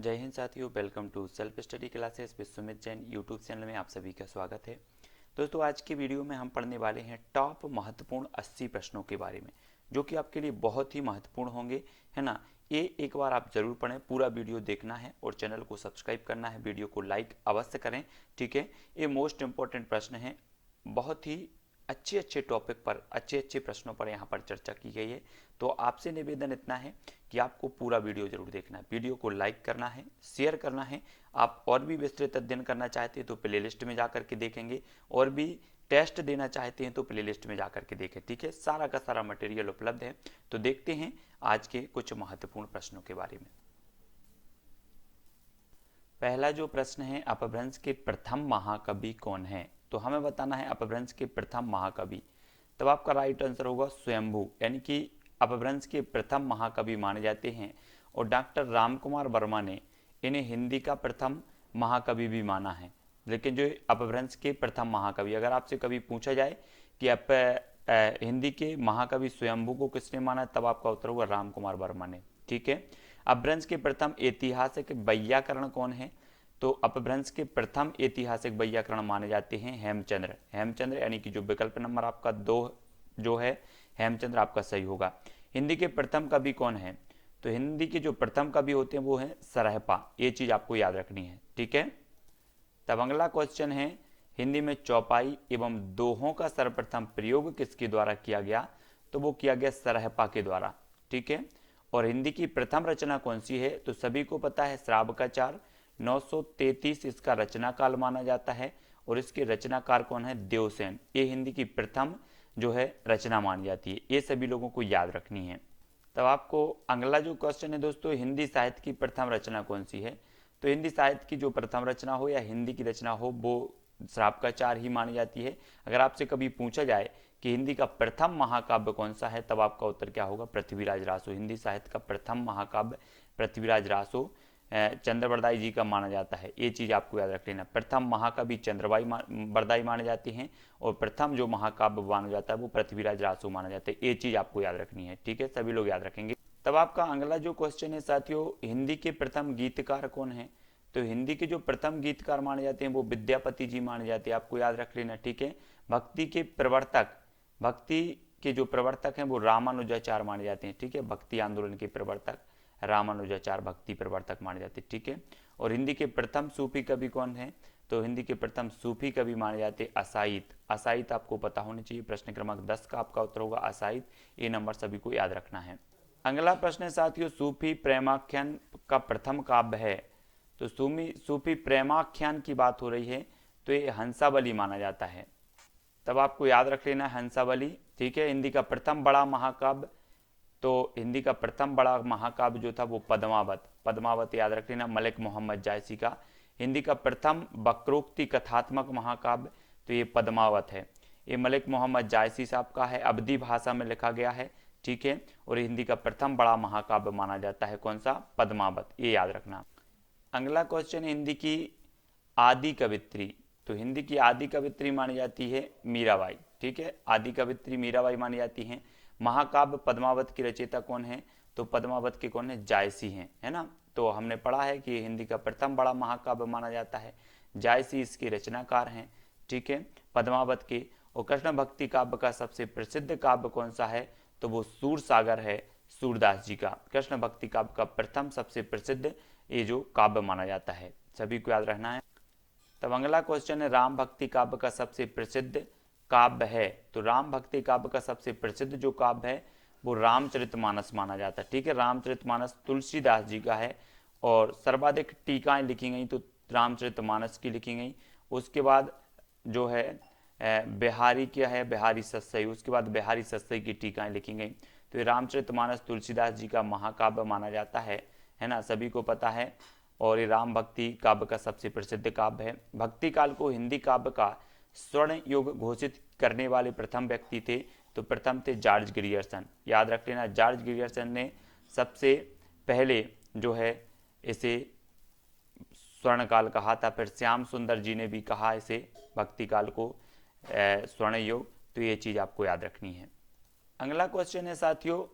जय हिंद साथियों, welcome to self study classes with Sumit Jain YouTube channel में आप सभी का स्वागत है। दोस्तों, आज की वीडियो में हम पढ़ने वाले हैं टॉप महत्वपूर्ण 80 प्रश्नों के बारे में, जो कि आपके लिए बहुत ही महत्वपूर्ण होंगे, है ना। ये एक बार आप जरूर पढ़ें, पूरा वीडियो देखना है और चैनल को सब्सक्राइब करना है, वीडियो को लाइक अवश्य करें, ठीक है। ये मोस्ट इंपॉर्टेंट प्रश्न है, बहुत ही अच्छे अच्छे टॉपिक पर, अच्छे अच्छे प्रश्नों पर यहाँ पर चर्चा की गई है। तो आपसे निवेदन इतना है कि आपको पूरा वीडियो जरूर देखना है, वीडियो को लाइक करना है, शेयर करना है। आप और भी विस्तृत अध्ययन करना चाहते हैं तो प्लेलिस्ट में जाकर के देखेंगे, और भी टेस्ट देना चाहते हैं तो प्लेलिस्ट में जाकर के देखें, ठीक है। सारा का सारा मटेरियल उपलब्ध है। तो देखते हैं आज के कुछ महत्वपूर्ण प्रश्नों के बारे में। पहला जो प्रश्न है, अपभ्रंश के प्रथम महाकवि कौन है। तो हमें बताना है अपभ्रंश के प्रथम महाकवि। तब आपका राइट आंसर होगा स्वयंभू, यानी कि अपभ्रंश के प्रथम महाकवि माने जाते हैं। और डॉक्टर रामकुमार वर्मा ने इन्हें हिंदी का प्रथम महाकवि भी माना है। लेकिन जो अपभ्रंश के प्रथम महाकवि, अगर आपसे कभी पूछा जाए कि आप हिंदी के महाकवि स्वयंभू को किसने माना, तब आपका उत्तर होगा रामकुमार वर्मा ने, ठीक है। अपभ्रंश के प्रथम ऐतिहासिक वैयाकरण कौन है। तो अपभ्रंश के प्रथम ऐतिहासिक वैयाकरण माने जाते हैं हेमचंद्र। हेमचंद्र यानी कि जो विकल्प नंबर आपका 2 जो है, हेमचंद्र आपका सही होगा। हिंदी के प्रथम कवि कौन है। तो हिंदी के जो प्रथम कवि होते हैं वो हैं सरहपा, ये चीज आपको याद रखनी है, ठीक है। तब अगला क्वेश्चन है, हिंदी में चौपाई एवं दोहों का सर्वप्रथम प्रयोग किसके द्वारा किया गया। तो वो किया गया सरहपा के द्वारा, ठीक है। और हिंदी की प्रथम रचना कौन सी है। तो सभी को पता है श्रावकाचार, 933 इसका रचना काल माना जाता है। और इसके रचनाकार कौन है, देवसेन। ये हिंदी की प्रथम जो है रचना मानी जाती है, ये सभी लोगों को याद रखनी है। तब आपको अगला जो क्वेश्चन है दोस्तों, हिंदी साहित्य की प्रथम रचना कौन सी है। तो हिंदी साहित्य की जो प्रथम रचना हो या हिंदी की रचना हो, वो श्रावकाचार ही मानी जाती है। अगर आपसे कभी पूछा जाए कि हिंदी का प्रथम महाकाव्य कौन सा है, तब आपका उत्तर क्या होगा, पृथ्वीराज रासो। हिंदी साहित्य का प्रथम महाकाव्य पृथ्वीराज रासो चंद्रवरदाई जी का माना जाता है, ये चीज आपको याद रख लेना। प्रथम महाकवि वरदाई माने जाते हैं, और प्रथम जो महाकाव्य माना जाता है वो पृथ्वीराज रासो माना जाता है, ये चीज आपको याद रखनी है, ठीक है। सभी लोग याद रखेंगे। तब आपका अगला जो क्वेश्चन है साथियों, हिंदी के प्रथम गीतकार कौन है। तो हिंदी के जो प्रथम गीतकार माने जाते हैं वो विद्यापति जी माने जाते हैं, आपको याद रख लेना, ठीक है। भक्ति के प्रवर्तक, भक्ति के जो प्रवर्तक हैं वो रामानुजाचार्य माने जाते हैं, ठीक है। भक्ति आंदोलन के प्रवर्तक रामानुजाचार्य भक्ति प्रवर्तक माने जाते हैं, ठीक है। और हिंदी के प्रथम सूफी कवि कौन है। तो हिंदी के प्रथम सूफी कवि माने जाते असाइद। असाइद आपको पता होनी चाहिए, प्रश्न क्रमांक 10 का आपका उत्तर होगा असाइद, ये नंबर सभी को याद रखना है। अगला प्रश्न है साथियों, सूफी प्रेमाख्यान का प्रथम काव्य है। तो सूफी प्रेमाख्यान की बात हो रही है, तो ये हंसावली माना जाता है। तब आपको याद रख लेना हंसावली, ठीक है। हिंदी का प्रथम बड़ा महाकाव्य, तो हिंदी का प्रथम बड़ा महाकाव्य जो था वो पद्मावत, पद्मावत याद रख लेना, मलिक मोहम्मद जायसी का। हिंदी का प्रथम वक्रोक्ति कथात्मक महाकाव्य, तो ये पद्मावत है, ये मलिक मोहम्मद जायसी साहब का है, अवधी भाषा में लिखा गया है, ठीक है। और हिंदी का प्रथम बड़ा महाकाव्य माना जाता है कौन सा, पद्मावत, ये याद रखना। अगला क्वेश्चन है, हिंदी की आदि कवित्री। तो हिंदी की आदि कवित्री मानी जाती है मीराबाई, ठीक है। आदि कवित्री मीराबाई मानी जाती हैं। महाकाव्य पद्मावत की रचयिता कौन है। तो पद्मावत के कौन है, जायसी हैं, है ना। तो हमने पढ़ा है कि हिंदी का प्रथम बड़ा महाकाव्य माना जाता है, जायसी इसके रचनाकार हैं, ठीक है, पद्मावत के। और कृष्ण भक्ति काव्य का सबसे प्रसिद्ध काव्य कौन सा है। तो वो सूर सागर है, सूरदास जी का। कृष्ण भक्ति काव्य का प्रथम सबसे प्रसिद्ध ये जो काव्य माना जाता है, सभी को याद रखना है। तब अगला क्वेश्चन है, राम भक्ति काव्य का सबसे प्रसिद्ध काव्य है। तो राम भक्ति काव्य का सबसे प्रसिद्ध जो काव्य है वो रामचरितमानस माना जाता है, ठीक है। रामचरितमानस तुलसीदास जी का है, और सर्वाधिक टीकाएं लिखी गई तो रामचरितमानस की लिखी गई। उसके बाद जो है बिहारी क्या है, बिहारी सस्सई, उसके बाद बिहारी सस्सई की टीकाएं लिखी गई। तो ये रामचरितमानस तुलसीदास जी का महाकाव्य माना जाता है ना, सभी को पता है। और ये राम भक्ति काव्य का सबसे प्रसिद्ध काव्य है। भक्ति काल को हिंदी काव्य का स्वर्ण युग घोषित करने वाले प्रथम व्यक्ति थे। तो प्रथम थे जॉर्ज ग्रियर्सन, याद रख लेना, जॉर्ज ग्रियर्सन ने सबसे पहले जो है इसे स्वर्ण काल कहा था। फिर श्याम सुंदर जी ने भी कहा इसे भक्ति काल को स्वर्ण युग, तो ये चीज आपको याद रखनी है। अगला क्वेश्चन है साथियों,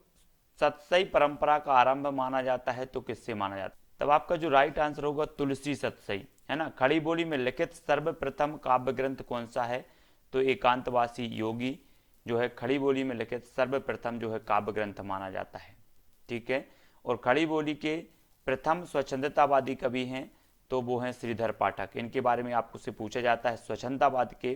सतसई परंपरा का आरंभ माना जाता है तो किससे माना जाता है। तब आपका जो राइट आंसर होगा तुलसी सतसई, है ना। खड़ी बोली में लिखित सर्वप्रथम काव्य ग्रंथ कौन सा है? तो एकांतवासी योगी जो है खड़ी बोली में लिखित सर्वप्रथम जो है काव्य ग्रंथ माना जाता है, ठीक है। और खड़ी बोली के प्रथम स्वच्छंदतावादी कवि हैं तो वो हैं श्रीधर पाठक। इनके बारे में आपको से पूछा जाता है, स्वच्छंदतावाद के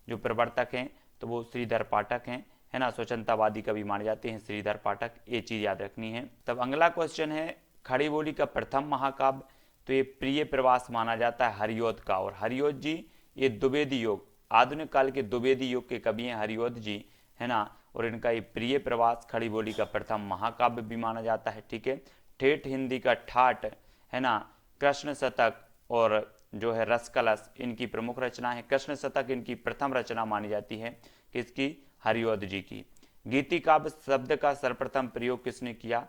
जो प्रवर्तक हैं तो वो श्रीधर पाठक हैं, है ना। स्वच्छंदतावादी कवि माने जाते हैं श्रीधर पाठक, ये चीज़ याद रखनी है। तब अगला क्वेश्चन है खड़ी बोली का प्रथम महाकाव्य, तो ये प्रिय प्रवास माना जाता है हरिऔध का। और हरिऔध जी ये द्विवेदी योग, आधुनिक काल के द्विवेदी योग के कवि हैं हरिऔध जी, है ना। और इनका ये प्रिय प्रवास खड़ी बोली का प्रथम महाकाव्य भी माना जाता है, ठीक है। ठेठ हिंदी का ठाठ, है ना। कृष्ण शतक और जो है रसकलश इनकी प्रमुख रचना है। कृष्ण शतक इनकी प्रथम रचना मानी जाती है, किसकी? हरिऔध जी की। गीति काव्य शब्द का सर्वप्रथम प्रयोग किसने किया?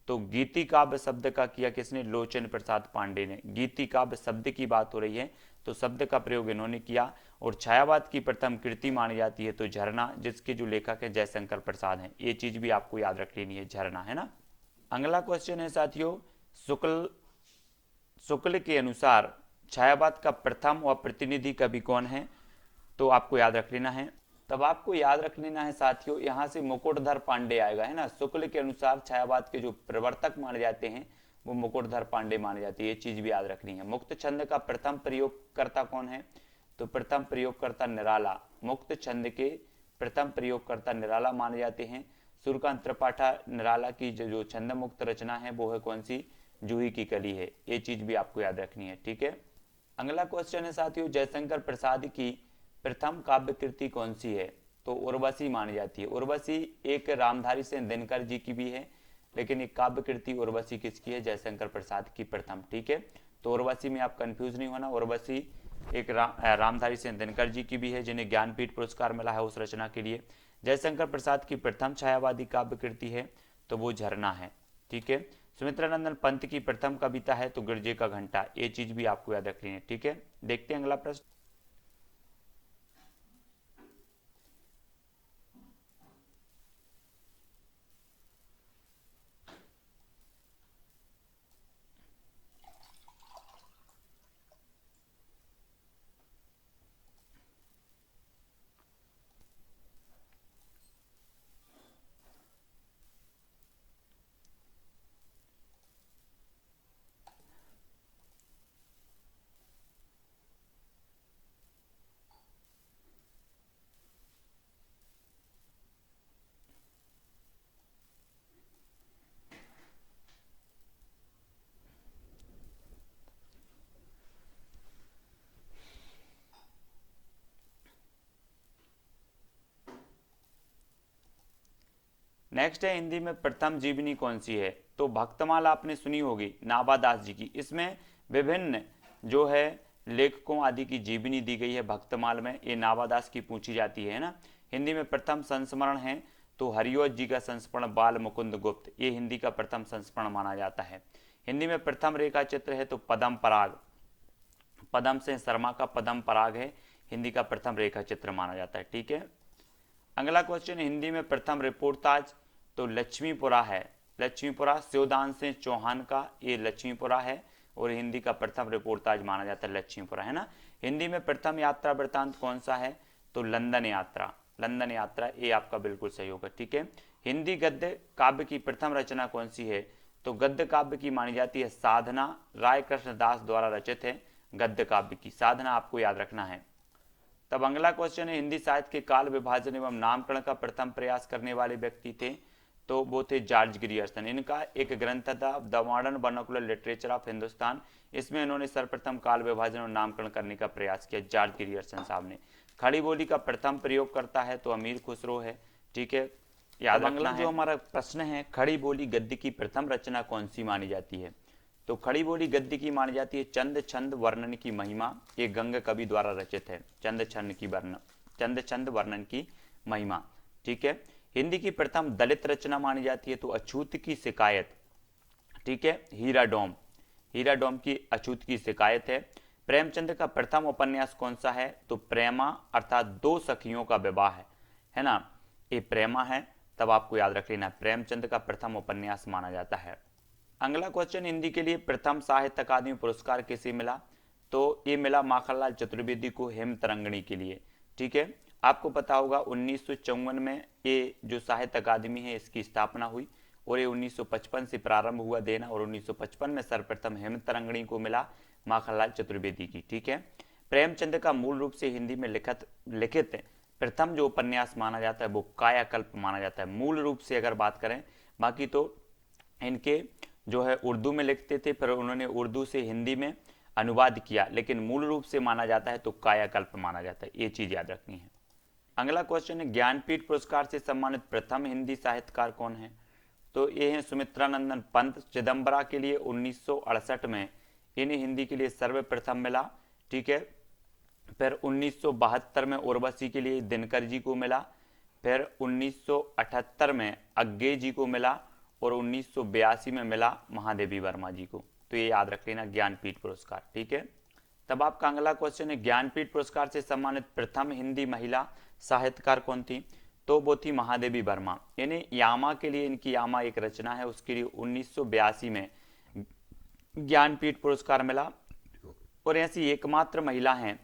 तो गीति काव्य शब्द का किया किसने? लोचन प्रसाद पांडे ने। गीति काव्य शब्द की बात हो रही है तो शब्द का प्रयोग इन्होंने किया। और छायावाद की प्रथम कृति मानी जाती है तो झरना, जिसके जो लेखक है जयशंकर प्रसाद हैं। ये चीज भी आपको याद रख लेनी है, झरना, है ना। अगला क्वेश्चन है साथियों, शुक्ल के अनुसार छायावाद का प्रथम व प्रतिनिधि कवि कौन है? तो आपको याद रख लेना है। तब आपको याद रख लेना है साथियों, यहाँ से मुकुटधर पांडे आएगा, है ना। शुक्ल के अनुसार छायावाद के जो प्रवर्तक माने जाते हैं वो मुकुटधर पांडे माने जाते हैं, ये चीज भी याद रखनी है। मुक्त छंद का प्रथम प्रयोगकर्ता कौन है? तो प्रथम प्रयोगकर्ता निराला। मुक्त छंद के प्रथम प्रयोगकर्ता निराला माने जाते हैं। सूर्यकांत त्रिपाठी निराला की जो छंद मुक्त रचना है वो है कौन सी? जूही की कली है, ये चीज भी आपको याद रखनी है, ठीक है। अगला क्वेश्चन है साथियों, जयशंकर प्रसाद की प्रथम काव्य कृति कौन सी है? तो उर्वशी मानी जाती है। उर्वशी एक रामधारी सिंह दिनकर जी की भी है, लेकिन एक काव्य कृति उर्वशी किसकी है? जयशंकर प्रसाद की प्रथम, ठीक है। तो उर्वशी में आप कंफ्यूज नहीं होना, उर्वशी एक रामधारी सिंह दिनकर जी की भी है जिन्हें ज्ञानपीठ पुरस्कार मिला है उस रचना के लिए। जयशंकर प्रसाद की प्रथम छायावादी काव्य कृति है तो वो झरना है, ठीक है। सुमित्रानंदन पंत की प्रथम कविता है तो गिरजे का घंटा, ये चीज भी आपको याद रखनी है, ठीक है। देखते हैं अगला प्रश्न। नेक्स्ट है हिंदी में प्रथम जीवनी कौन सी है? तो भक्तमाला आपने सुनी होगी नाभादास जी की। इसमें विभिन्न जो है लेखकों आदि की जीवनी दी गई है भक्तमाल में, ये नाभादास की पूछी जाती है ना। हिंदी में प्रथम संस्मरण है तो हरिऔध जी का संस्मरण बाल मुकुंद गुप्त, ये हिंदी का प्रथम संस्मरण माना जाता है। हिंदी में प्रथम रेखा चित्र है तो पदम पराग, पदम से शर्मा का पदम पराग है, हिंदी का प्रथम रेखा चित्र माना जाता है, ठीक है। अगला क्वेश्चन, हिंदी में प्रथम रिपोर्टाज तो लक्ष्मीपुरा है। लक्ष्मीपुरा शिवदान सिंह चौहान का ये लक्ष्मीपुरा है और हिंदी का प्रथम रिपोर्टाज माना जाता है लक्ष्मीपुरा, है ना। हिंदी में प्रथम यात्रा वृत्तांत कौन सा है? तो लंदन यात्रा, लंदन यात्रा, ये आपका बिल्कुल सही होगा, ठीक है। हिंदी गद्य काव्य की प्रथम रचना कौन सी है? तो गद्य काव्य की मानी जाती है साधना, राय कृष्ण दास द्वारा रचित है गद्य काव्य की, साधना आपको याद रखना है। तब अगला क्वेश्चन है, हिंदी साहित्य के काल विभाजन एवं नामकरण का प्रथम प्रयास करने वाले व्यक्ति थे तो वो थे जॉर्ज ग्रियर्सन। इनका एक ग्रंथ था the modern vernacular literature of Hindustan, इसमें इन्होंने सर्वप्रथम काल विभाजन और नामकरण करने का प्रयास किया जॉर्ज ग्रियर्सन साहब ने। खड़ी बोली का प्रथम प्रयोग करता है तो अमीर खुसरो है, ठीक है, याद रखना है। जो हमारा प्रश्न है, खड़ी बोली गद्य की प्रथम रचना कौन सी मानी जाती है? तो खड़ी बोली गद्य की मानी जाती है चंद छंद वर्णन की महिमा, ये गंग कवि द्वारा रचित है। चंद छंद वर्णन की महिमा, ठीक है। हिंदी की प्रथम दलित रचना मानी जाती है तो अछूत की शिकायत, ठीक है, हीरा डोम की अछूत की शिकायत है। प्रेमचंद का प्रथम उपन्यास कौन सा है? तो प्रेमा अर्थात दो सखियों का विवाह है ना, ये प्रेमा है, तब आपको याद रख लेना प्रेमचंद का प्रथम उपन्यास माना जाता है। अगला क्वेश्चन हिंदी के लिए प्रथम साहित्य अकादमी पुरस्कार किसे मिला? तो ये मिला माखनलाल चतुर्वेदी को हेम तरंगिणी के लिए। ठीक है, आपको पता होगा 1954 में ये जो साहित्य अकादमी है इसकी स्थापना हुई और ये 1955 से प्रारंभ हुआ देना और 1955 में सर्वप्रथम हेम तरंगिणी को मिला माखनलाल चतुर्वेदी की। ठीक है, प्रेमचंद का मूल रूप से हिंदी में लिखित प्रथम जो उपन्यास माना जाता है वो कायाकल्प माना जाता है, मूल रूप से अगर बात करें। बाकी तो इनके जो है उर्दू में लिखते थे, फिर उन्होंने उर्दू से हिंदी में अनुवाद किया, लेकिन मूल रूप से माना जाता है तो कायाकल्प माना जाता है, ये चीज याद रखनी है। अगला क्वेश्चन है ज्ञानपीठ पुरस्कार से सम्मानित प्रथम हिंदी साहित्यकार कौन है? तो ये हैं सुमित्रानंदन पंत। चिदम्बरा के लिए 1968 में इन्हें हिंदी के लिए सर्वप्रथम मिला। ठीक है, फिर 1972 में उर्वशी के लिए दिनकर जी को मिला, फिर 1978 में अग्गे जी को मिला और 1982 में मिला महादेवी वर्मा जी को। तो ये याद रख लेना ज्ञानपीठ पुरस्कार। ठीक है, तब आपका अगला क्वेश्चन है ज्ञानपीठ पुरस्कार से सम्मानित प्रथम हिंदी महिला साहित्यकार कौन थी? तो वो थी महादेवी वर्मा। यानी यामा के लिए, इनकी यामा एक रचना है, उसके लिए 1982 में ज्ञानपीठ पुरस्कार मिला और ऐसी एकमात्र महिला हैं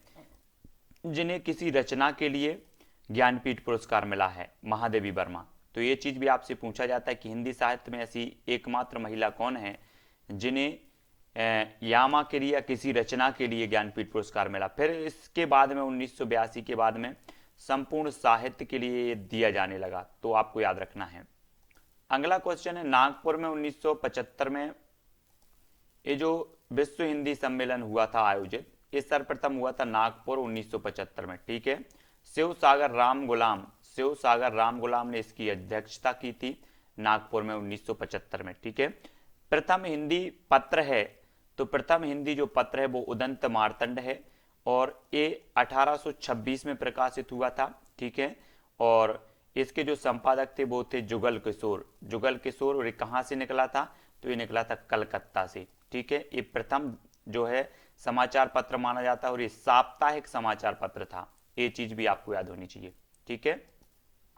जिन्हें किसी रचना के लिए ज्ञानपीठ पुरस्कार मिला है, महादेवी वर्मा। तो ये चीज भी आपसे पूछा जाता है कि हिंदी साहित्य में ऐसी एकमात्र महिला कौन है जिन्हें यामा के लिए या किसी रचना के लिए ज्ञानपीठ पुरस्कार मिला। फिर इसके बाद में 1982 के बाद में संपूर्ण साहित्य के लिए दिया जाने लगा, तो आपको याद रखना है। अगला क्वेश्चन है नागपुर में 1975 में ये जो विश्व हिंदी सम्मेलन हुआ था आयोजित, ये सर्वप्रथम हुआ था नागपुर 1975 में। ठीक है, शिव सागर राम गुलाम ने इसकी अध्यक्षता की थी नागपुर में 1975 में। ठीक है, प्रथम हिंदी पत्र है, तो प्रथम हिंदी जो पत्र है वो उदंत मार्तंड है और ये 1826 में प्रकाशित हुआ था। ठीक है, और इसके जो संपादक थे वो थे जुगल किशोर। और ये कहाँ से निकला था? तो ये निकला था कलकत्ता से। ठीक है, ये प्रथम जो है समाचार पत्र माना जाता है और ये साप्ताहिक समाचार पत्र था, ये चीज भी आपको याद होनी चाहिए। ठीक है,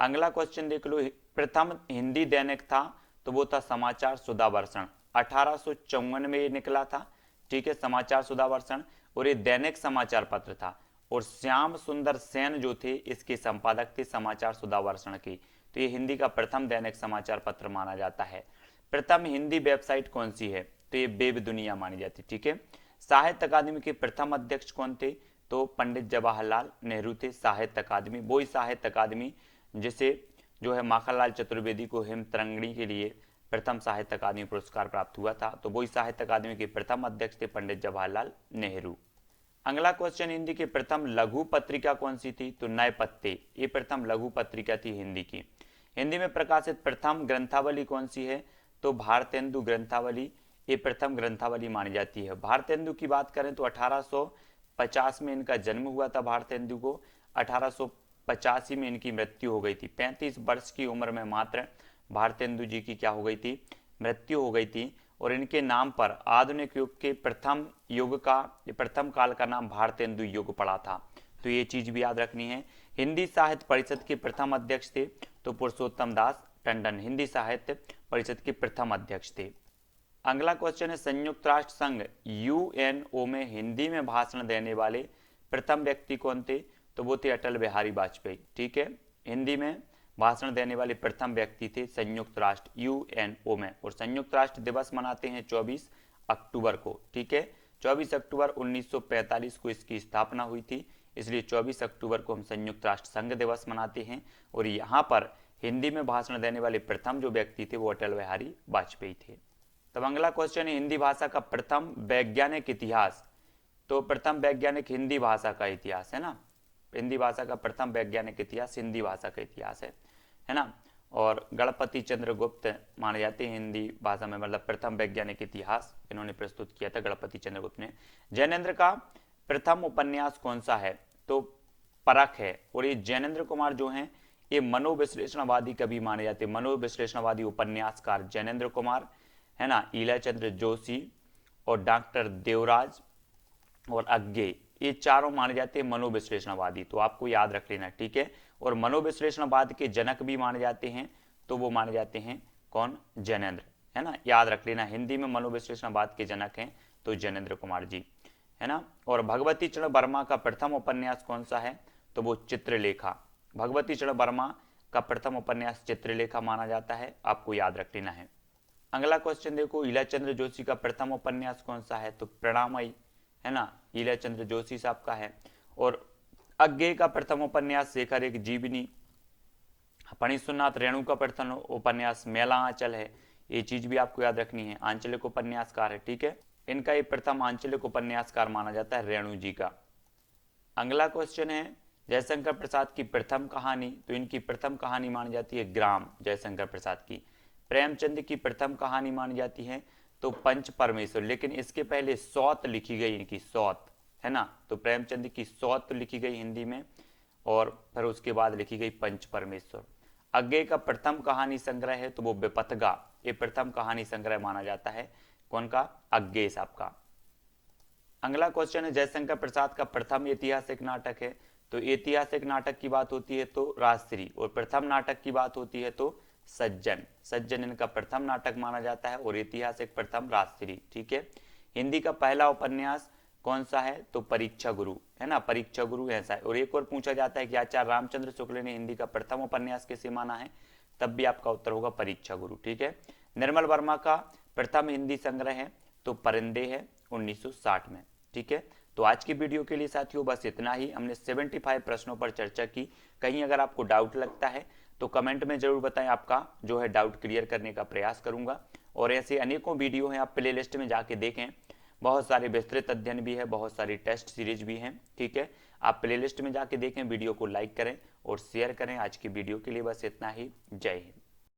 अगला क्वेश्चन देख लो, प्रथम हिंदी दैनिक था तो वो था समाचार सुधावर्षण, 1854 में ये निकला था। ठीक है, समाचार सुधावर्षण, और ये दैनिक समाचार पत्र था और श्याम सुंदर सेन जो थे इसके संपादक थे समाचार सुधावर्षण के। तो ये हिंदी का प्रथम दैनिक समाचार पत्र माना जाता है। प्रथम हिंदी वेबसाइट कौन सी है? तो ये वेब दुनिया मानी जाती है। ठीक है, साहित्य अकादमी के प्रथम अध्यक्ष कौन थे? तो पंडित जवाहरलाल नेहरू थे। साहित्य अकादमी, वही साहित्य अकादमी जिसे जो है माखनलाल चतुर्वेदी को हेम तरंगिणी के लिए प्रथम साहित्य अकादमी पुरस्कार प्राप्त हुआ था, तो वही साहित्य अकादमी के प्रथम अध्यक्ष थे पंडित जवाहरलाल नेहरू। अगला क्वेश्चन, हिंदी की प्रथम लघु पत्रिका कौन सी थी? तो नए पत्ते, ये प्रथम लघु पत्रिका थी हिंदी की। हिंदी में प्रकाशित प्रथम ग्रंथावली कौन सी है? तो भारतेंदु ग्रंथावली, ये प्रथम ग्रंथावली मानी जाती है। भारतेंदु की बात करें तो 1850 में इनका जन्म हुआ था भारतेंदु को, 1885 में इनकी मृत्यु हो गई थी। 35 वर्ष की उम्र में मात्र भारतेंदु जी की क्या हो गई थी? मृत्यु हो गई थी। और इनके नाम पर आधुनिक युग के प्रथम काल का नाम भारतेंदु युग पड़ा था, तो ये चीज भी याद रखनी है। हिंदी साहित्य परिषद के प्रथम अध्यक्ष थे तो पुरुषोत्तम दास टंडन हिंदी साहित्य परिषद के प्रथम अध्यक्ष थे। अगला क्वेश्चन है संयुक्त राष्ट्र संघ यूएनओ में हिंदी में भाषण देने वाले प्रथम व्यक्ति कौन थे? तो वो थे अटल बिहारी वाजपेयी। ठीक है, हिंदी में भाषण देने वाले प्रथम व्यक्ति थे संयुक्त राष्ट्र यूएनओ में। और संयुक्त राष्ट्र दिवस मनाते हैं 24 अक्टूबर को। ठीक है, 24 अक्टूबर 1945 को इसकी स्थापना हुई थी, इसलिए 24 अक्टूबर को हम संयुक्त राष्ट्र संघ दिवस मनाते हैं। और यहाँ पर हिंदी में भाषण देने वाले प्रथम जो व्यक्ति थे वो अटल बिहारी वाजपेयी थे। तब अगला क्वेश्चन है हिंदी भाषा का प्रथम वैज्ञानिक इतिहास। तो प्रथम वैज्ञानिक हिंदी भाषा का इतिहास है ना, हिंदी भाषा का प्रथम वैज्ञानिक इतिहास हिंदी भाषा का इतिहास है ना। और गणपति चंद्र गुप्त माने जाते हैं हिंदी भाषा में, मतलब प्रथम वैज्ञानिक इतिहास इन्होंने प्रस्तुत किया था गणपति चंद्र गुप्त ने। जैनेन्द्र का प्रथम उपन्यास कौन सा है? तो परख है। और ये जैनेन्द्र कुमार जो हैं ये मनोविश्लेषणवादी कवि माने जाते हैं, मनोविश्लेषणवादी उपन्यासकार जैनेन्द्र कुमार है ना, ईलाचंद्र जोशी और डॉक्टर देवराज और अग्गे, ये चारों माने जाते हैं मनोविश्लेषणवादी, तो आपको याद रख लेना। ठीक है, और मनोविश्लेषणवाद के जनक भी माने जाते हैं, तो वो माने जाते हैं कौन? जैनेन्द्र। है ना, याद रख लेना। हिंदी में मनोविश्लेषणवाद के जनक हैं तो ज्ञानेंद्र कुमार जी, है ना। और भगवती चरण वर्मा का प्रथम उपन्यास कौन सा है, तो वो चित्रलेखा। भगवती चरण वर्मा का प्रथम उपन्यास चित्रलेखा माना जाता है, आपको याद रख लेना है। अगला क्वेश्चन देखो, ईलाचंद्र जोशी का प्रथम उपन्यास कौन सा है, तो प्रणामयी, है ना, ईलाचंद्र जोशी साहब का है। और अज्ञे का प्रथम उपन्यास शेखर एक जीवनी। फणीश्वरनाथ रेणु का प्रथम उपन्यास मेला आंचल है, ये चीज भी आपको याद रखनी है, आंचलिक उपन्यासकार है, ठीक है। इनका ये प्रथम आंचलिक उपन्यासकार माना जाता है रेणु जी का। अगला क्वेश्चन है, जयशंकर प्रसाद की प्रथम कहानी, तो इनकी प्रथम कहानी मानी जाती है ग्राम, जयशंकर प्रसाद की। प्रेमचंद की प्रथम कहानी मानी जाती है तो पंच परमेश्वर, लेकिन इसके पहले सौत लिखी गई इनकी, सौत, है ना। तो प्रेमचंद की सौत लिखी गई हिंदी में, और फिर उसके बाद लिखी गई पंच परमेश्वर। अज्ञे का प्रथम कहानी संग्रह है तो वो विपथगा, ये प्रथम कहानी संग्रह माना जाता है, कौन का, अज्ञे साहब का। अगला क्वेश्चन है, जयशंकर प्रसाद का प्रथम ऐतिहासिक नाटक है, तो ऐतिहासिक नाटक की बात होती है तो राजश्री, और प्रथम नाटक की बात होती है तो सज्जन। सज्जन इनका प्रथम नाटक माना जाता है, और ऐतिहासिक प्रथम राजश्री, ठीक है। हिंदी का पहला उपन्यास कौन सा है, तो परीक्षा गुरु, है ना, परीक्षा गुरु ऐसा है। और एक और पूछा जाता है कि आचार्य रामचंद्र शुक्ल ने हिंदी का प्रथम उपन्यास किसे माना है, तब भी आपका उत्तर होगा परीक्षा गुरु, ठीक है। निर्मल वर्मा का प्रथम हिंदी संग्रह है तो परिंदे है 1960 में, ठीक है। तो आज की वीडियो के लिए साथियों बस इतना ही। हमने 75 प्रश्नों पर चर्चा की। कहीं अगर आपको डाउट लगता है तो कमेंट में जरूर बताएं, आपका जो है डाउट क्लियर करने का प्रयास करूंगा। और ऐसे अनेकों वीडियो हैं, आप प्ले लिस्ट में जाके देखें, बहुत सारे विस्तृत अध्ययन भी है, बहुत सारी टेस्ट सीरीज भी हैं, ठीक है। आप प्ले लिस्ट में जाके देखें, वीडियो को लाइक करें और शेयर करें। आज की वीडियो के लिए बस इतना ही। जय हिंद।